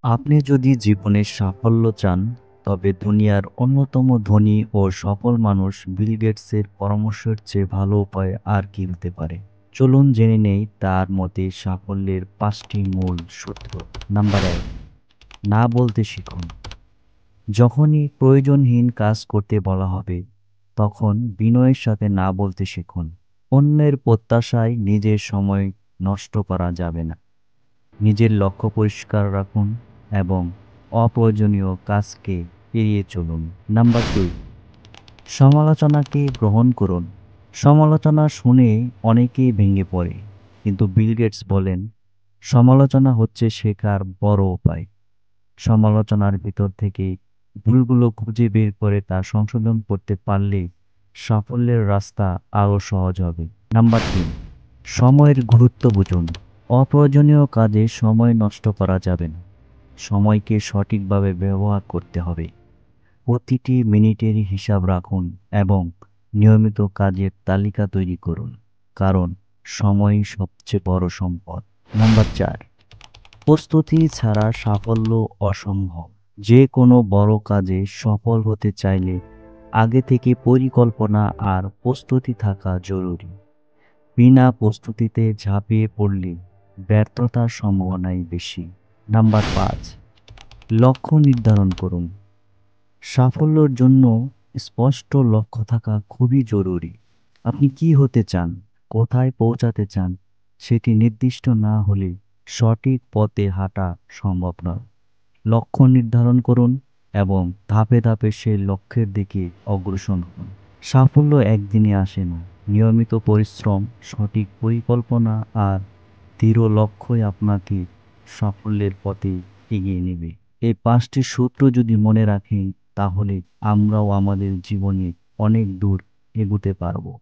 আপনি যদি জীবনে সাফল্য চান, তবে দুনিয়ার অন্যতম ধনী ও সফল মানুষ বিল গেটসের পরামর্শের চেয়ে ভালো উপায় আর কি হতে পারে। চলুন জেনে নেই তার মতে সাফল্যের 5টি মূল সূত্র। নাম্বার 1, না বলতে শিখুন। যখনই প্রয়োজনহীন কাজ করতে বলা হবে, তখন বিনয়ের সাথে না বলতে শিখুন। অন্যের প্রত্যাশায় নিজের সময় নষ্ট করা যাবে না। নিজের লক্ষ্য পরিষ্কার রাখুন এবং অপ্রয়োজনীয় কাজকে এড়িয়ে চলুন। নাম্বার 2, সমালোচনাকে গ্রহণ করুন। সমালোচনা শুনে অনেকেই ভেঙে পড়ে, কিন্তু বিল গেটস বলেন, সমালোচনা হচ্ছে শেখার বড় উপায়। সমালোচনার ভিতর থেকে ভুলগুলো খুঁজে বের করে তা সংশোধন করতে পারলে সাফল্যের রাস্তা আরও সহজ হবে। নাম্বার 3, সময়ের গুরুত্ব বুঝুন। অপ্রয়োজনীয় কাজে সময় নষ্ট করা যাবে না। সময়কে সঠিকভাবে ব্যবহার করতে হবে। প্রতিটি মিনিটের হিসাব রাখুন এবং নিয়মিত কাজের তালিকা তৈরি করুন, কারণ সময়ই সবচেয়ে বড় সম্পদ। নাম্বার 4, প্রস্তুতি ছাড়া সাফল্য অসম্ভব। যে কোনো বড় কাজে সফল হতে চাইলে আগে থেকে পরিকল্পনা আর প্রস্তুতি থাকা জরুরি। বিনা প্রস্তুতিতে ঝাঁপিয়ে পড়লে ব্যর্থতার সম্ভাবনাই বেশি। নাম্বার 5, লক্ষ্য নির্ধারণ করুন। সাফল্যের জন্য স্পষ্ট লক্ষ্য থাকা খুবই জরুরি। আপনি কি হতে চান, কোথায় পৌঁছাতে চান, সেটি নির্দিষ্ট না হলে সঠিক পথে হাঁটা সম্ভব নয়। লক্ষ্য নির্ধারণ করুন এবং ধাপে ধাপে সেই লক্ষ্যের দিকে অগ্রসর হন। সাফল্য একদিনে আসে না। নিয়মিত পরিশ্রম, সঠিক পরিকল্পনা আর দৃঢ় লক্ষ্যই আপনাকে সাফল্যের পথে এগিয়ে নেবে। এই 5টি সূত্র যদি মনে রাখেন, তাহলে আমরাও আমাদের জীবনে অনেক দূর এগোতে পারবো।